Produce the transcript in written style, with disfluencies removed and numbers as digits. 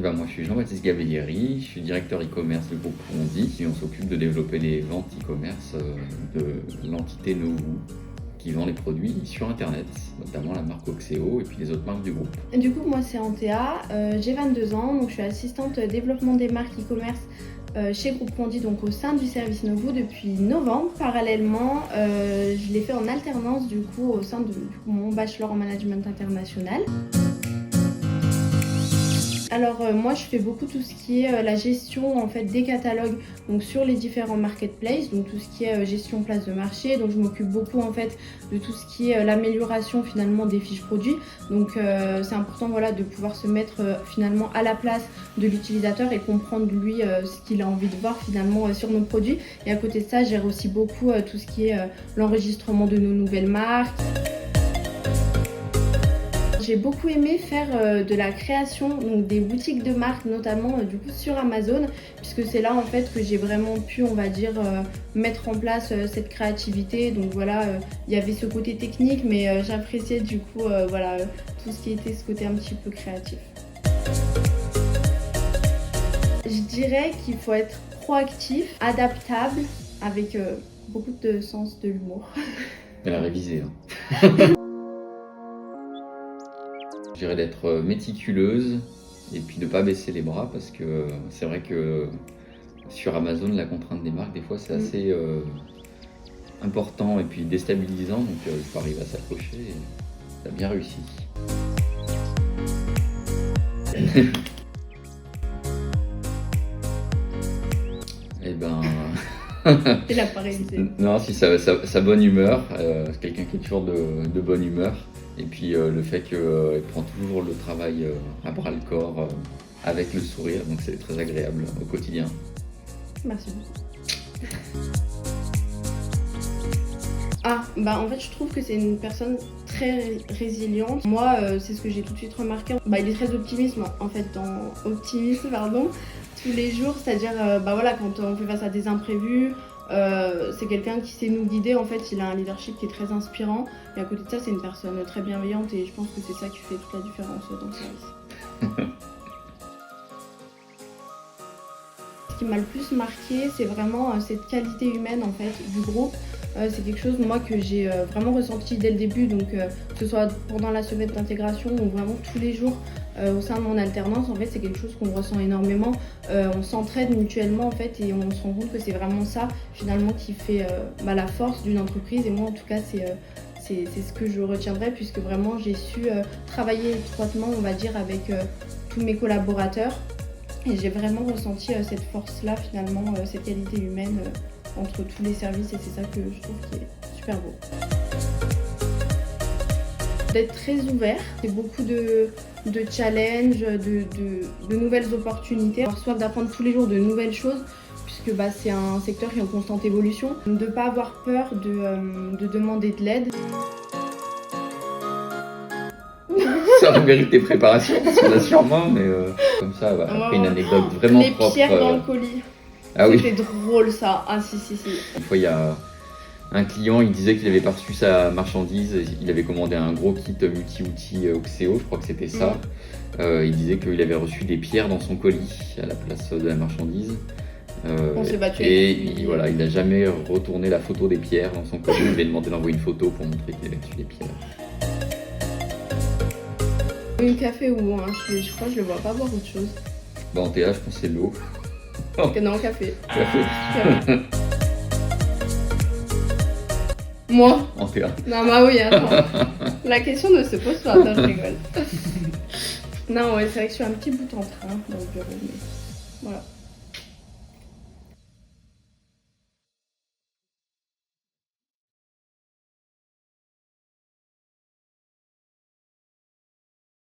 ben, moi, je suis Jean-Baptiste Gavellieri, je suis directeur e-commerce du groupe Fondi et on s'occupe de développer les ventes e-commerce de l'entité Novoo qui vend les produits sur Internet, notamment la marque Oxéo et puis les autres marques du groupe. Du coup, moi, c'est Antea, j'ai 22 ans, donc je suis assistante développement des marques e-commerce chez Groupe Fondi, donc au sein du service Novoo depuis novembre. Parallèlement, je l'ai fait en alternance du coup au sein de mon bachelor en management international. Alors moi je fais beaucoup tout ce qui est la gestion en fait des catalogues donc sur les différents marketplaces, donc tout ce qui est gestion place de marché, donc je m'occupe beaucoup en fait de tout ce qui est l'amélioration finalement des fiches produits, donc c'est important voilà de pouvoir se mettre finalement à la place de l'utilisateur et comprendre lui ce qu'il a envie de voir finalement sur nos produits, et à côté de ça je gère aussi beaucoup tout ce qui est l'enregistrement de nos nouvelles marques. J'ai beaucoup aimé faire de la création, donc des boutiques de marques, notamment du coup sur Amazon, puisque c'est là en fait que j'ai vraiment pu, on va dire, mettre en place cette créativité. Donc voilà, il y avait ce côté technique, mais j'appréciais du coup voilà, tout ce qui était ce côté un petit peu créatif. Je dirais qu'il faut être proactif, adaptable, avec beaucoup de sens de l'humour. Elle a révisé. Hein. Je dirais d'être méticuleuse et puis de ne pas baisser les bras, parce que c'est vrai que sur Amazon, la contrainte des marques, des fois, c'est assez important et puis déstabilisant. Donc il faut arriver à s'accrocher et ça a bien réussi. Eh ben... Il a pas révisé. Non, si sa bonne humeur, c'est quelqu'un qui est toujours de bonne humeur. Et puis le fait qu'il prend toujours le travail à bras le corps, avec le sourire, donc c'est très agréable au quotidien. Merci beaucoup. Ah, bah en fait je trouve que c'est une personne très résiliente. Moi c'est ce que j'ai tout de suite remarqué. Bah il est très optimiste en fait, tous les jours, c'est-à-dire bah voilà, quand on fait face à des imprévus, c'est quelqu'un qui sait nous guider, en fait il a un leadership qui est très inspirant, et à côté de ça c'est une personne très bienveillante, et je pense que c'est ça qui fait toute la différence dans le service. Ce qui m'a le plus marqué, c'est vraiment cette qualité humaine en fait du groupe. C'est quelque chose moi que j'ai vraiment ressenti dès le début, donc que ce soit pendant la semaine d'intégration ou vraiment tous les jours au sein de mon alternance. En fait c'est quelque chose qu'on ressent énormément, on s'entraide mutuellement en fait, et on se rend compte que c'est vraiment ça finalement qui fait la force d'une entreprise, et moi en tout cas c'est ce que je retiendrai, puisque vraiment j'ai su travailler étroitement on va dire avec tous mes collaborateurs, et j'ai vraiment ressenti cette force-là finalement, cette qualité humaine entre tous les services, et c'est ça que je trouve qui est super beau. D'être très ouvert, c'est beaucoup de challenges, de nouvelles opportunités, avoir soif d'apprendre tous les jours de nouvelles choses, puisque bah, c'est un secteur qui est en constante évolution. De ne pas avoir peur de demander de l'aide. Ça mérite des préparations, sûrement, mais comme ça, voilà. Après une anecdote vraiment les propre. Les pierres dans le colis. Ah oui. C'était drôle ça. Ah si. Une fois, il y a un client, il disait qu'il avait pas reçu sa marchandise, il avait commandé un gros kit multi-outils Oxéo, je crois que c'était ça. Il disait qu'il avait reçu des pierres dans son colis à la place de la marchandise. On s'est battu. Et voilà, il n'a jamais retourné la photo des pierres dans son colis. Il avait demandé d'envoyer une photo pour montrer qu'il avait reçu des pierres. Un café ou un, je crois que je le vois pas boire autre chose. Bah en TH, je pense que c'est l'eau. Non, café. Café. Moi En TH. Non, bah oui, attends. La question ne se pose pas, non, je rigole. Non, ouais, c'est vrai que je suis un petit bout en train dans le bureau, mais voilà.